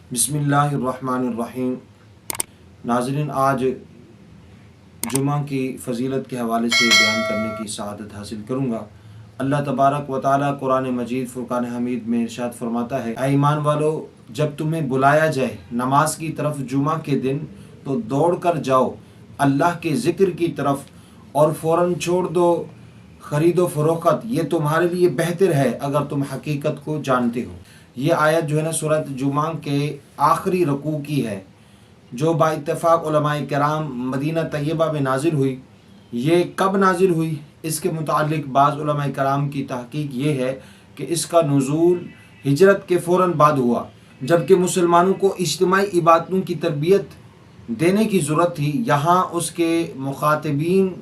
बिस्मिल्लाहिर्रहमानिर्रहीम। नाज़रीन, आज जुमा की फ़जीलत के हवाले से बयान करने की सआदत हासिल करूँगा। अल्लाह तबारक व तआला कुरान मजीद फ़ुरक़ान हमीद में इरशाद फरमाता है, ऐ ईमान वालो, जब तुम्हें बुलाया जाए नमाज की तरफ जुमा के दिन तो दौड़ कर जाओ अल्लाह के ज़िक्र की तरफ और फ़ौरन छोड़ दो ख़रीदो फ़रोख्त, ये तुम्हारे लिए बेहतर है अगर तुम हकीकत को जानते हो। ये आयत जो है ना सूरत जुमा के आखिरी रकू की है, जो बाइत्तेफ़ाक़ उलमाए किराम मदीना तैयबा में नाजिल हुई। ये कब नाजिल हुई, इसके मुतालिक बाज़ उलमाए किराम की तहक़ीक़ ये है कि इसका नुज़ूल हिजरत के फ़ौरन बाद हुआ, जबकि मुसलमानों को इज्तिमाई इबादतों की तरबियत देने की ज़रूरत थी। यहाँ उसके मुखातिबीन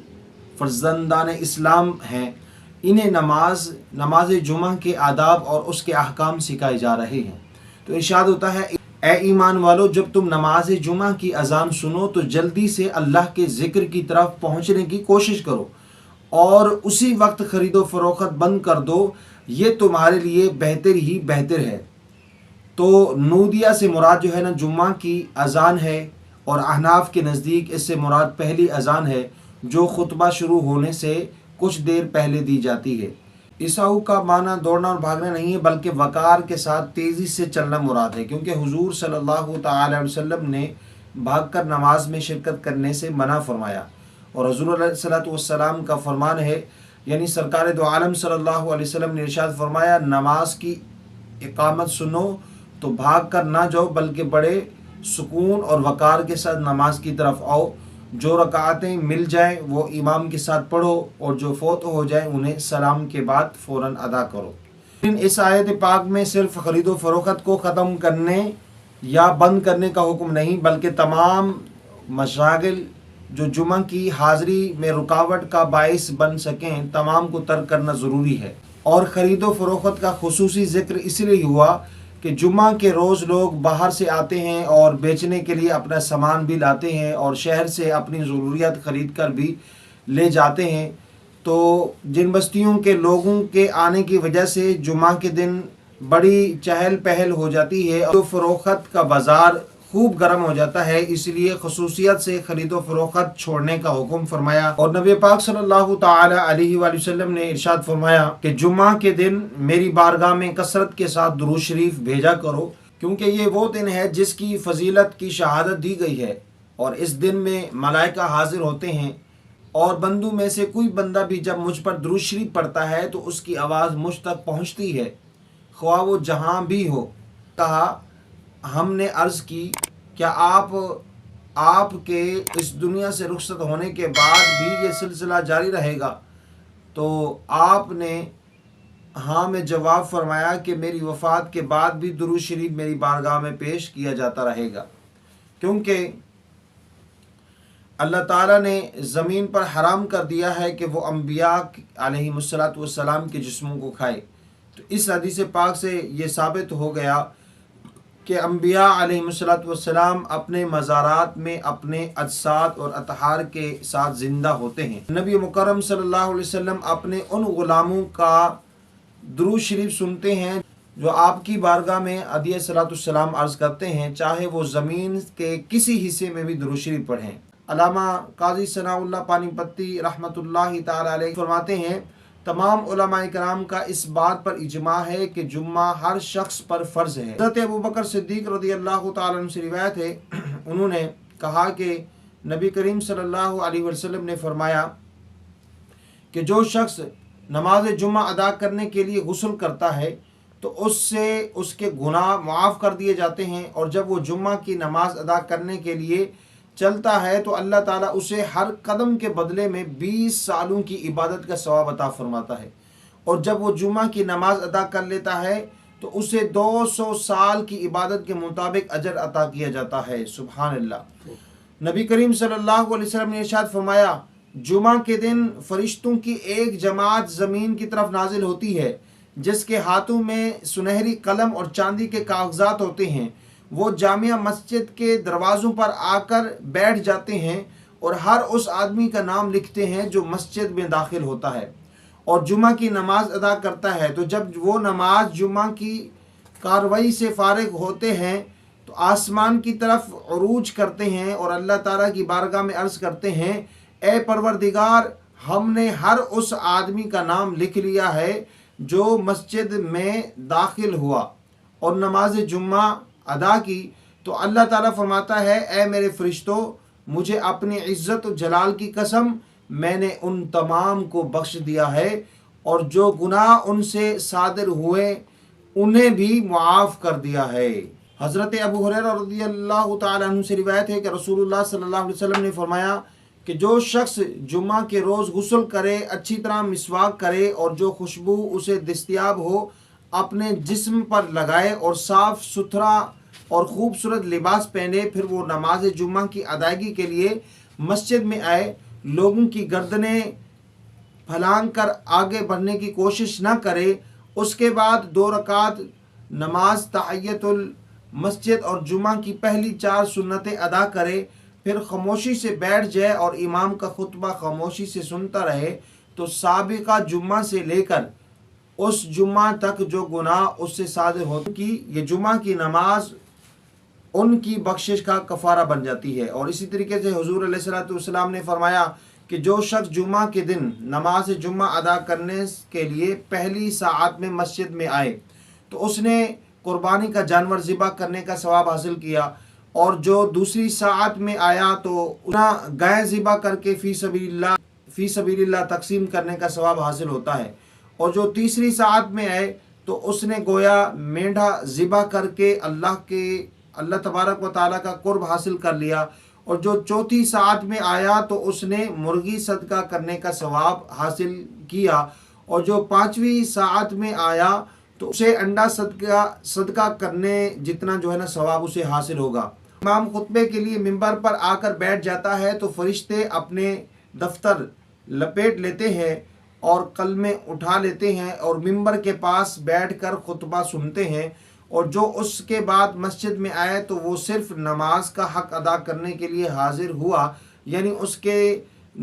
फ़र्ज़ंदान इस्लाम हैं, इन्हें नमाज जुमा के आदाब और उसके अहकाम सिखाए जा रहे हैं। तो इरशाद होता है, ए ईमान वालो, जब तुम नमाज जुमा की अजान सुनो तो जल्दी से अल्लाह के ज़िक्र की तरफ पहुँचने की कोशिश करो और उसी वक्त ख़रीदो फ़रोख्त बंद कर दो, ये तुम्हारे लिए बेहतर ही बेहतर है। तो नूदिया से मुराद जो है ना जुम्मा की अजान है, और अहनाफ के नज़दीक इससे मुराद पहली अजान है जो खुतबा शुरू होने से कुछ देर पहले दी जाती है। ईसाऊ का माना दौड़ना और भागना नहीं है, बल्कि वक़ार के साथ तेज़ी से चलना मुराद है, क्योंकि हुजूर सल्लल्लाहु तआला अलैहि वसल्लम ने भागकर नमाज में शिरकत करने से मना फरमाया। और हुजूर अलैहिस्सलातु वस्सलाम का फरमान है, यानी सरकार दो आलम सल्लल्लाहु अलैहि वसल्लम ने इरशाद फरमाया, नमाज की इकामत सुनो तो भाग कर ना जाओ, बल्कि बड़े सुकून और वक़ार के साथ नमाज की तरफ आओ। जो रकातें मिल जाएं वो इमाम के साथ पढ़ो, और जो फौत हो जाए उन्हें सलाम के बाद फ़ौरन अदा करो। लेकिन इस आयत पाक में सिर्फ ख़रीदो फ़रोख्त को ख़त्म करने या बंद करने का हुक्म नहीं, बल्कि तमाम मशागिल जो जुमा की हाज़िरी में रुकावट का बाइस बन सकें, तमाम को तर्क करना ज़रूरी है। और ख़रीदो फ़रोख्त का खुसूसी ज़िक्र इसलिए हुआ कि जुम्मा के रोज़ लोग बाहर से आते हैं और बेचने के लिए अपना सामान भी लाते हैं, और शहर से अपनी ज़रूरियात ख़रीद कर भी ले जाते हैं। तो जिन बस्तियों के लोगों के आने की वजह से जुम्मा के दिन बड़ी चहल पहल हो जाती है, तो फ़रोख्त का बाज़ार खूब गर्म हो जाता है, इसलिए खसूसियत से ख़रीदो फ़रोख्त छोड़ने का हुक्म फरमाया। और नबी पाक सल्लल्लाहु ताला अलैहि वसल्लम ने इरशाद फरमाया कि जुम्मा के दिन मेरी बारगाह में कसरत के साथ दुरूद शरीफ भेजा करो, क्योंकि ये वो दिन है जिसकी फ़जीलत की शहादत दी गई है, और इस दिन में मलाइका हाजिर होते हैं, और बंदों में से कोई बंदा भी जब मुझ पर दुरूद शरीफ पढ़ता है तो उसकी आवाज़ मुझ तक पहुँचती है, ख्वाह वो जहाँ भी हो। कहा, हमने अर्ज़ की, क्या आपके इस दुनिया से रुखसत होने के बाद भी ये सिलसिला जारी रहेगा? तो आपने हाँ में जवाब फरमाया कि मेरी वफ़ात के बाद भी दुरूद शरीफ मेरी बारगाह में पेश किया जाता रहेगा, क्योंकि अल्लाह ताला ने ज़मीन पर हराम कर दिया है कि वो अम्बिया अलैहिमुस्सलातु वस्सलाम के जिस्मों को खाए। तो इस हदीस पाक से ये साबित हो गया कि अम्बिया अलैहिमुस्सलातु वस्सलाम अपने मज़ारात में अपने अजसाद और अतहार के साथ ज़िंदा होते हैं। नबी मुकर्रम सल्लल्लाहु अलैहि वसल्लम अपने उन ग़ुलामों का दुरूद शरीफ सुनते हैं जो आपकी बारगाह में अदिय सलातुस्सलाम अर्ज़ करते हैं, चाहे वो ज़मीन के किसी हिस्से में भी दुरूद शरीफ पढ़ें। अल्लामा काज़ी सनाउल्लाह पानीपत्ती रहमतुल्लाहि ताला अलैह फरमाते हैं, तमाम उलमाए किराम का इस बात पर इजमा है कि जुम्मा हर शख्स पर फ़र्ज़ है। हज़रत अबू बकर सिद्दीक़ रज़ियल्लाहु ताला अन्हु से रिवायत है, उन्होंने कहा कि नबी करीम सल्लल्लाहु अलैहि वसल्लम ने फरमाया कि जो शख्स नमाज जुम्मा अदा करने के लिए गुस्ल करता है तो उससे उसके गुनाह माफ़ कर दिए जाते हैं, और जब वो जुम्मा की नमाज अदा करने के लिए चलता है तो अल्लाह ताला उसे हर कदम के बदले में 20 सालों की इबादत का सवाब अता फरमाता है, और जब वो जुम्मा की नमाज अदा कर लेता है तो उसे 200 साल की इबादत के मुताबिक अजर अता किया जाता है। सुभान अल्लाह। नबी करीम सल्लल्लाहु अलैहि वसल्लम ने इरशाद फरमाया, जुमा के दिन फरिश्तों की एक जमात ज़मीन की तरफ नाजिल होती है, जिसके हाथों में सुनहरी कलम और चांदी के कागजात होते हैं। वो जामिया मस्जिद के दरवाज़ों पर आकर बैठ जाते हैं और हर उस आदमी का नाम लिखते हैं जो मस्जिद में दाखिल होता है और जुमा की नमाज अदा करता है। तो जब वो नमाज जुमा की कार्रवाई से फारिग होते हैं तो آسمان کی طرف عروج کرتے ہیں اور اللہ تعالیٰ کی بارگاہ میں عرض کرتے ہیں اے پروردگار ہم نے ہر اس آدمی کا نام لکھ لیا ہے جو مسجد میں داخل ہوا اور نماز جمعہ ادا کی، تو اللہ تعالیٰ فرماتا ہے اے میرے فرشتوں مجھے اپنی عزت و جلال کی قسم میں نے ان تمام کو بخش دیا ہے اور جو گناہ ان سے صادر ہوئے انہیں بھی معاف کر دیا ہے۔ حضرت ابو ہریرہ رضی اللہ تعالیٰ عنہ سے روایت ہے کہ رسول اللہ صلی اللہ علیہ وسلم نے فرمایا کہ جو شخص جمعہ کے روز غسل کرے، اچھی طرح مسواک کرے اور جو خوشبو اسے دستیاب ہو اپنے جسم پر لگائے اور صاف ستھرا اور خوبصورت لباس پہنے، پھر وہ نماز جمعہ کی ادائیگی کے لیے مسجد میں آئے، لوگوں کی گردنیں پھلانگ کر آگے بڑھنے کی کوشش نہ کرے، اس کے بعد 2 رکعت نماز تحیت المسجد اور جمعہ کی پہلی 4 سنتیں ادا کرے، پھر خاموشی سے بیٹھ جائے اور امام کا خطبہ خاموشی سے سنتا رہے، تو سابقہ جمعہ سے لے کر اس جمعہ تک جو گناہ اس سے صادر ہوتے کی یہ جمعہ کی نماز ان کی بخشش کا کفارہ بن جاتی ہے۔ اور اسی طریقے سے حضور علیہ الصلوۃ والسلام نے فرمایا کہ جو شخص جمعہ کے دن نماز جمعہ ادا کرنے کے لیے پہلی ساعت میں مسجد میں آئے تو اس نے قربانی کا جانور ذبح کرنے کا ثواب حاصل کیا، اور جو دوسری ساعت میں آیا تو گائے ذبح کر کے فی سبیل اللہ تقسیم کرنے کا ثواب حاصل ہوتا ہے، اور جو تیسری ساعت میں آئے تو اس نے گویا مینڈھا ذبح کر کے اللہ تبارک و تعالیٰ کا قرب حاصل کر لیا، اور جو چوتھی ساعت میں آیا تو اس نے مرغی صدقہ کرنے کا ثواب حاصل کیا، اور جو 5ویں ساعت میں آیا تو اسے انڈا صدقہ کرنے جتنا جو ہے نا ثواب اسے حاصل ہوگا۔ امام خطبے کے لیے ممبر پر آ کر بیٹھ جاتا ہے تو فرشتے اپنے دفتر لپیٹ لیتے ہیں اور قلمیں اٹھا لیتے ہیں اور ممبر کے پاس بیٹھ کر خطبہ سنتے ہیں، اور جو اس کے بعد مسجد میں آئے تو وہ صرف نماز کا حق ادا کرنے کے لیے حاضر ہوا، یعنی اس کے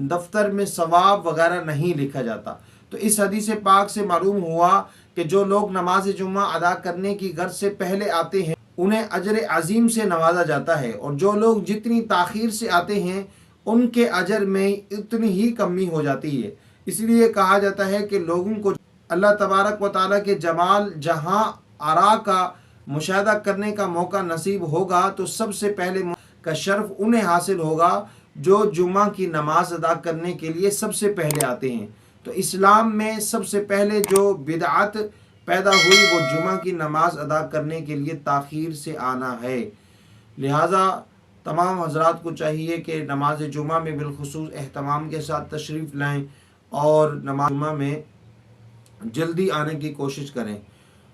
دفتر میں ثواب وغیرہ نہیں لکھا جاتا۔ تو اس حدیث پاک سے معلوم ہوا کہ جو لوگ نماز جمعہ ادا کرنے کی غرض سے پہلے آتے ہیں انہیں اجر عظیم سے نوازا جاتا ہے، اور جو لوگ جتنی تاخیر سے آتے ہیں ان کے اجر میں اتنی ہی کمی ہو جاتی ہے۔ اس لیے کہا جاتا ہے کہ لوگوں کو اللہ تبارک و تعالیٰ کے جمال جہاں آرا کا مشاہدہ کرنے کا موقع نصیب ہوگا تو سب سے پہلے کا شرف انہیں حاصل ہوگا جو جمعہ کی نماز ادا کرنے کے لیے سب سے پہلے آتے ہیں۔ تو اسلام میں سب سے پہلے جو بدعت پیدا ہوئی وہ جمعہ کی نماز ادا کرنے کے لیے تاخیر سے آنا ہے۔ لہٰذا تمام حضرات کو چاہیے کہ نماز جمعہ میں بالخصوص اہتمام کے ساتھ تشریف لائیں اور نماز جمعہ میں جلدی آنے کی کوشش کریں۔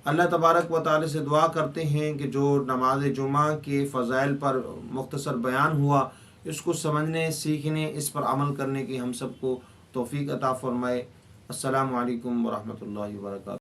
اللہ تبارک و تعالی سے دعا کرتے ہیں کہ جو نماز جمعہ کے فضائل پر مختصر بیان ہوا اس کو سمجھنے، سیکھنے، اس پر عمل کرنے کی ہم سب کو توفیق عطا فرمائے۔ السلام علیکم ورحمۃ اللہ وبرکاتہ۔